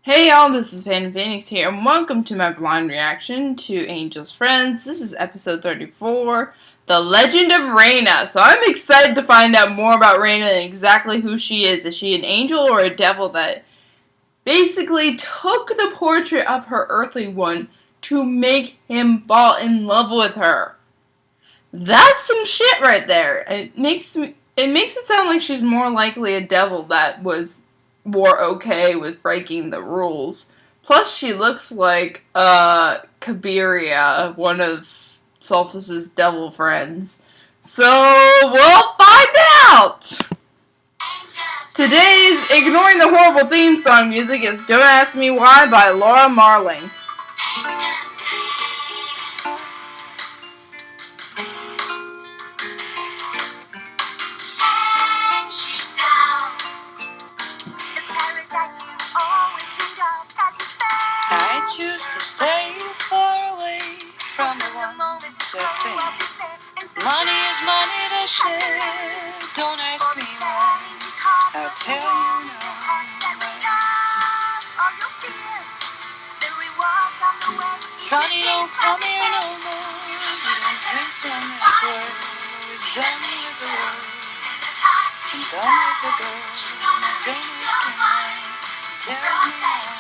Hey y'all, this is Phantom Phoenix here, and welcome to my blind reaction to Angel's Friends. This is episode 34, The Legend of Reina. So I'm excited to find out more about Reina and exactly who she is. Is she an angel or a devil that basically took the portrait of her earthly one to make him fall in love with her? That's some shit right there. It makes it sound like she's more likely a devil that was more okay with breaking the rules. Plus, she looks like Kabiria, one of Sulfus's devil friends. So, we'll find out! Today's Ignoring the Horrible Theme Song music is Don't Ask Me Why by Laura Marling. I choose to stay far away from the ones that think money is money to share. Don't ask me why, I'll tell you now. Sonny, don't come here no more. You don't think from this world is done with the world. I'm done with the girl. Don't ask me why, tells me why.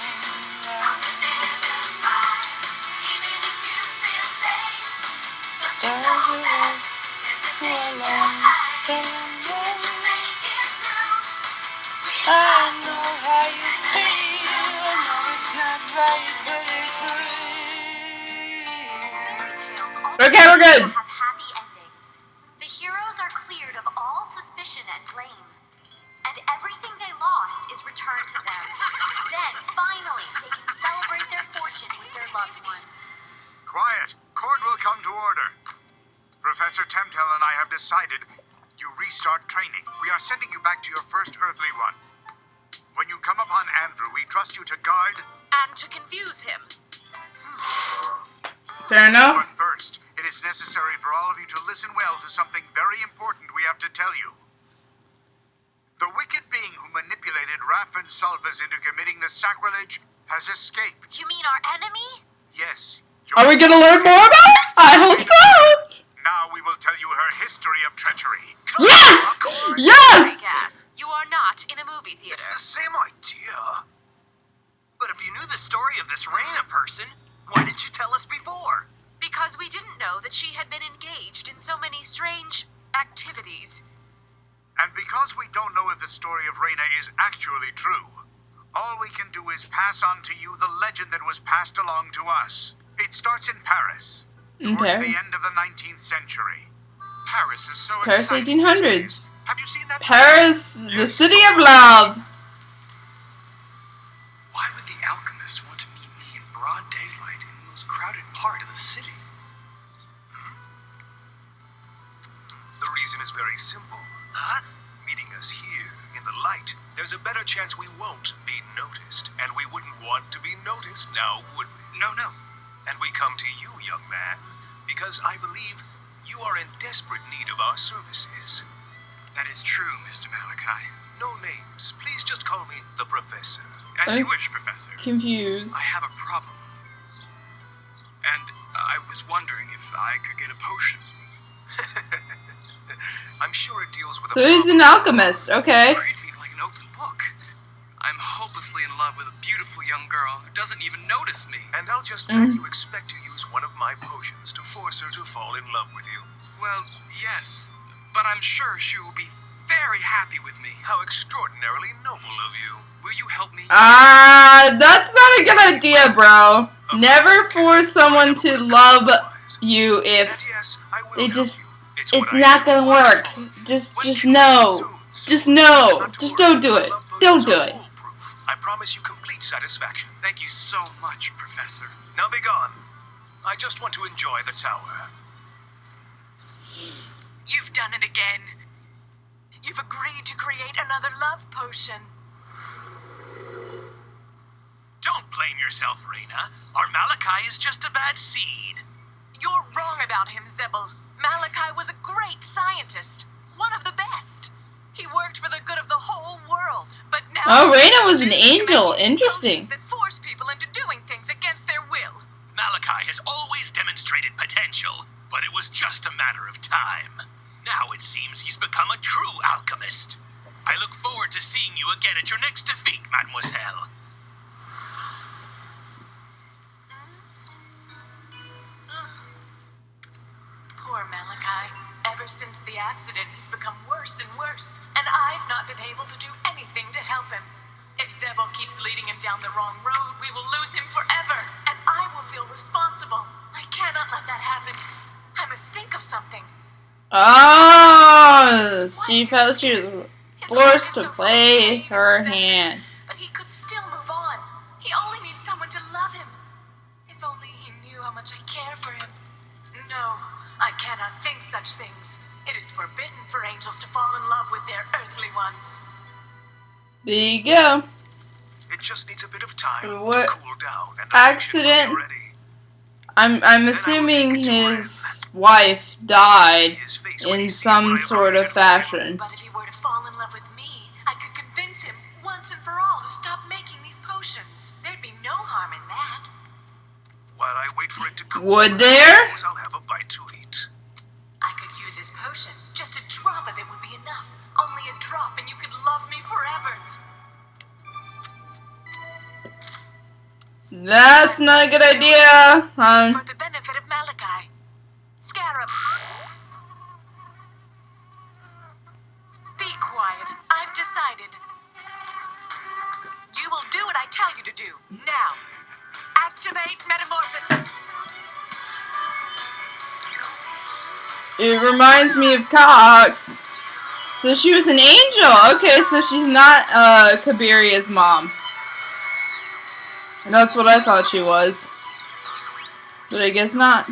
Those of us who are lost and alone, I know how you feel. I know it's not right, but it's real. Okay, we're good. Have happy endings. The heroes are cleared of all suspicion and blame, and everything they lost is returned to them. Then, finally, they can celebrate their fortune with their loved ones. Quiet. Court will come to order. Professor Temtel and I have decided you restart training. We are sending you back to your first earthly one. When you come upon Andrew, we trust you to guard And to confuse him. Fair enough. But first, it is necessary for all of you to listen well to something very important we have to tell you. The wicked being who manipulated Raph and Sulfus into committing the sacrilege has escaped. You mean our enemy? Yes. Are we gonna learn more about it? I hope so! Now we will tell you her history of treachery. Yes! Yes! Gas. You are not in a movie theater. It's the same idea. But if you knew the story of this Reina person, why didn't you tell us before? Because we didn't know that she had been engaged in so many strange activities. And because we don't know if the story of Reina is actually true, all we can do is pass on to you the legend that was passed along to us. It starts in Paris, towards the end of the 19th century. Paris is so Paris exciting. 1800s. Have you seen that? Paris, the city of love. Why would the alchemist want to meet me in broad daylight in the most crowded part of the city? The reason is very simple. Huh? Meeting us here, in the light, there's a better chance we won't be noticed. And we wouldn't want to be noticed, now would we? No. And we come to you, young man, because I believe you are in desperate need of our services. That is true, Mr. Malachi. No names. Please just call me the Professor. As I'm you wish, Professor. Confused. I have a problem. And I was wondering if I could get a potion. I'm sure it deals with So he's an alchemist, okay. Treat me like an open book. I'm hopelessly in love with a beautiful young girl who doesn't even notice me. And I'll just bet you expect to use one of my potions to force her to fall in love with you. Well, yes, but I'm sure she will be very happy with me. How extraordinarily noble of you. Will you help me? That's not a good idea, bro. Never force someone to love you if And yes, I will they help just, you. it's what I not do. gonna work. Just know. Just know. Not to Just worry, don't do my it. love Don't potions do are it. foolproof. I promise you complete satisfaction. Thank you so much, Professor. Now be gone. I just want to enjoy the tower. You've done it again. You've agreed to create another love potion. Don't blame yourself, Reina. Our Malachi is just a bad seed. You're wrong about him, Zebel. Malachi was a great scientist. One of the best. He worked for the good of the whole world. But now Oh, Reina was an angel. Interesting. That force fight against their will. Malachi has always demonstrated potential, but it was just a matter of time. Now it seems he's become a true alchemist. I look forward to seeing you again at your next defeat, mademoiselle. Poor Malachi. Ever since the accident, he's become worse and worse, and I've not been able to do anything to help him. If Zebo keeps leading him down the wrong road, we will lose him forever, and I will feel responsible. I cannot let that happen. I must think of something. Oh, she felt she was forced to play her hand. But he could still move on. He only needs someone to love him. If only he knew how much I care for him. No, I cannot think such things. It is forbidden for angels to fall in love with their earthly ones. There you go. It just needs a bit of time What to cool down and the accident? potion will be ready. I'm assuming his wife died in some sort of fashion. But if he were to fall in love with me, I could convince him once and for all to stop making these potions. There'd be no harm in that. While I wait for it to cool, Would there? I'll have a bite to eat. I could use his potion. Just a drop of it would be enough. Only a drop and you could love me forever. That's not a good idea, hon. For the benefit of Malachi. Scarab. Be quiet. I've decided. You will do what I tell you to do. Now. Activate metamorphosis. It reminds me of Cox. So she was an angel. Okay, so she's not Kabiria's mom. That's what I thought she was. But I guess not.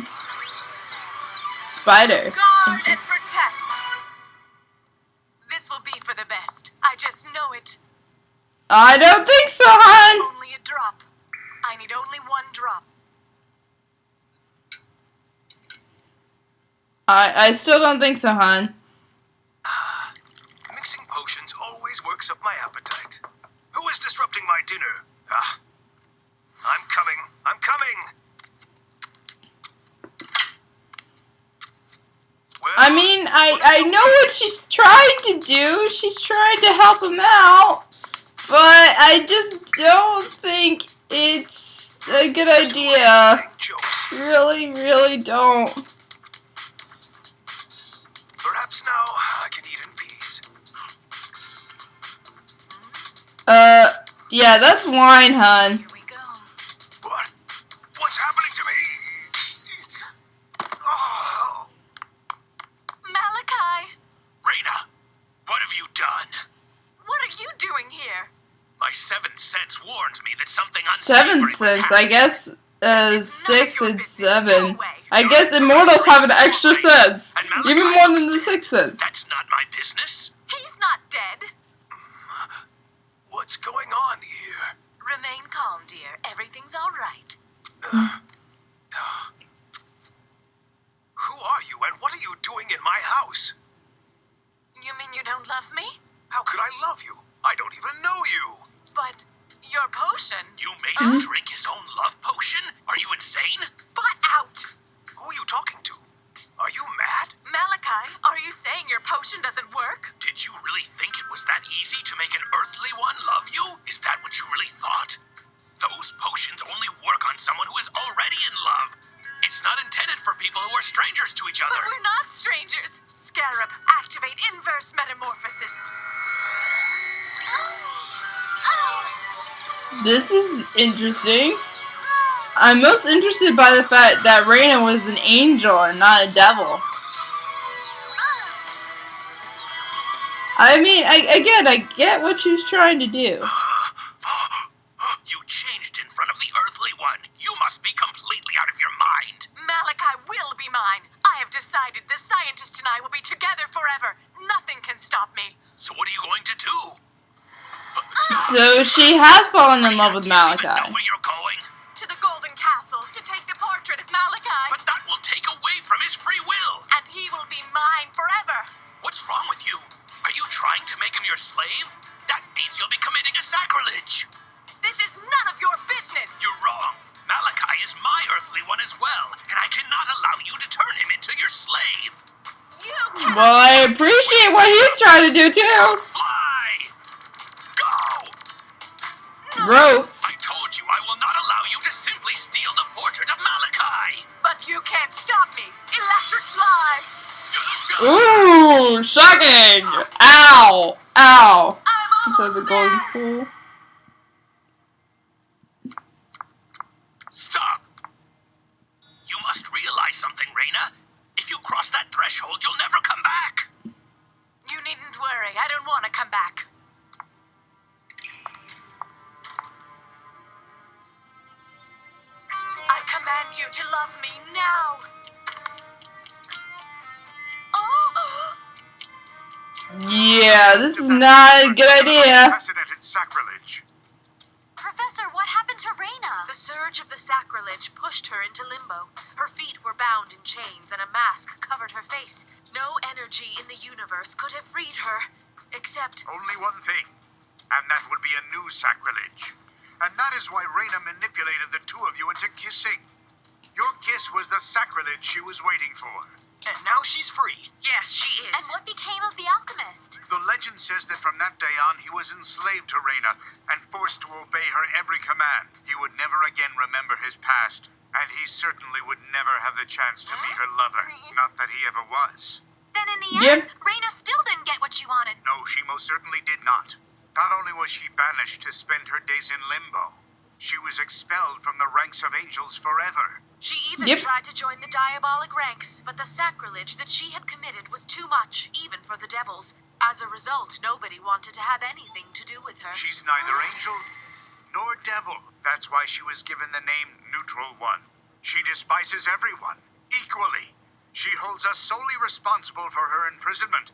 Spider. Guard and protect. This will be for the best. I just know it. I don't think so, hon. Only a drop. I need only one drop. I still don't think so, hon. Mixing potions always works up my appetite. Who is disrupting my dinner? Ah, I'm coming. I'm coming. Well, I mean, I know what she's trying to do. She's trying to help him out. But I just don't think it's a good idea. jokes. Really, really don't. Perhaps now I can eat in peace. Yeah, that's wine, hon. Here we go. What? What's happening to me? Oh, Malachi! Reina, what have you done? What are you doing here? My seventh sense warns me that something unsavory Seven was cents, happening. I guess. Six your and business. seven. Go away. I guess immortals have an extra sense. Even more than the 6 cents. That's not my business. He's not dead. What's going on here? Remain calm, dear. Everything's all right. Who are you and what are you doing in my house? You mean you don't love me? How could I love you? I don't even know you. But your potion. You made him drink his own love potion? Are you insane? Butt out! Who are you talking to? Are you mad? Malachi, are you saying your potion doesn't work? Did you really think it was that easy to make an earthly one love you? Is that what you really thought? Those potions only work on someone who is already in love. It's not intended for people who are strangers to each But other. we're not strangers. Scarab, activate inverse metamorphosis. This is interesting. I'm most interested by the fact that Reina was an angel and not a devil. I mean, I get what she's trying to do. You changed in front of the earthly one. You must be completely out of your mind. Malachi will be mine. I have decided the scientist and I will be together forever. Nothing can stop me. So what are you going to do? So she has fallen in love with Do you even know Malachi. where you're going? To the Golden Castle to take the portrait of Malachi. But that will take away from his free will. And he will be mine forever. What's wrong with you? Are you trying to make him your slave? That means you'll be committing a sacrilege. This is none of your business. You're wrong. Well, I appreciate what he's trying to do too. Fly! Go! Ropes. I told you I will not allow you to simply steal the portrait of Malachi! But you can't stop me. Electric fly. Ooh, shocking! Ow! Ow! I'm So the almost golden there. school. Stop! You must realize something, Reina. If you cross that threshold, you'll never come back. You needn't worry. I don't want to come back. I command you to love me now. Oh! Yeah, this is not a good idea. Unprecedented sacrilege. Professor, what happened to Reina? The surge of the sacrilege pushed her into limbo. Her feet were bound in chains and a mask covered her face. No energy in the universe could have freed her, except... Only one thing, and that would be a new sacrilege. And that is why Reina manipulated the two of you into kissing. Your kiss was the sacrilege she was waiting for. And now she's free. Yes, she is. And what became of the alchemist? The legend says that from that day on, he was enslaved to Reina and forced to obey her every command. He would never again remember his past, and he certainly would never have the chance to be her lover. Not that he ever was. Then in the Yep. end, Reina still didn't get what she wanted. No, she most certainly did not. Not only was she banished to spend her days in limbo, she was expelled from the ranks of angels forever. She even Yep. tried to join the diabolic ranks, but the sacrilege that she had committed was too much, even for the devils. As a result, nobody wanted to have anything to do with her. She's neither angel nor devil. That's why she was given the name Neutral One. She despises everyone equally. She holds us solely responsible for her imprisonment.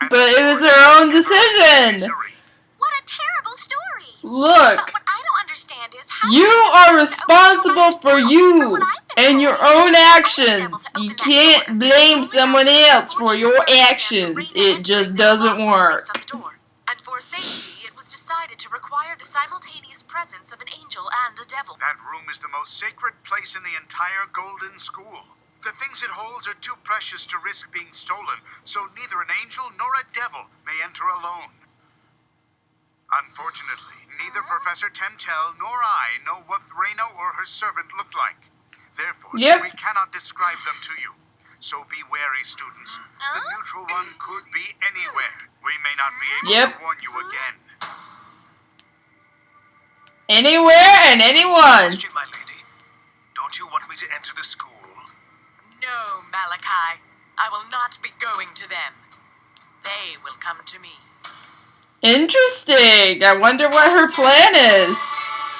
And But it was her own decision. misery. What a terrible story. Look, But what I don't understand is how you are responsible for you and your own actions. You can't blame someone else for your actions. It just doesn't work. And for safety, it was decided to require the simultaneous presence of an angel and a devil. That room is the most sacred place in the entire Golden School. The things it holds are too precious to risk being stolen, so neither an angel nor a devil may enter alone. Unfortunately, neither Professor Temtel nor I know what Reina or her servant looked like. Therefore, Yep. we cannot describe them to you. So be wary, students. The Neutral One could be anywhere. We may not be able Yep. to warn you again. Anywhere and anyone. Question, my lady. Don't you want me to enter the school? No, Malachi. I will not be going to them. They will come to me. Interesting. I wonder what her plan is.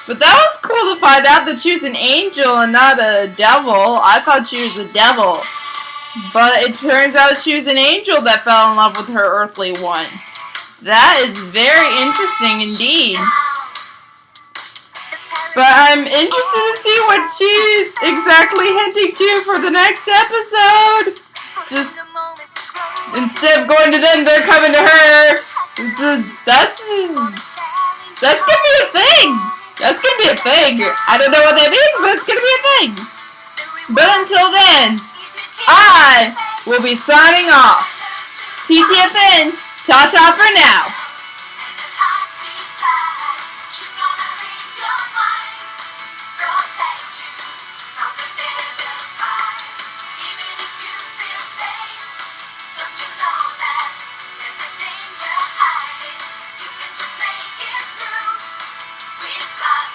But that was cool to find out that she was an angel and not a devil. I thought she was a devil. But it turns out she was an angel that fell in love with her earthly one. That is very interesting indeed. But I'm interested to see what she's exactly hinting to for the next episode. Just instead of going to them, they're coming to her. That's gonna be a thing. That's gonna be a thing. I don't know what that means, but it's gonna be a thing. But until then, I will be signing off. TTFN, ta-ta for now. She's gonna read your mind, protect you from the devil's bite. Even if you feel safe, don't you know that there's a danger hiding? You can just make it through with God.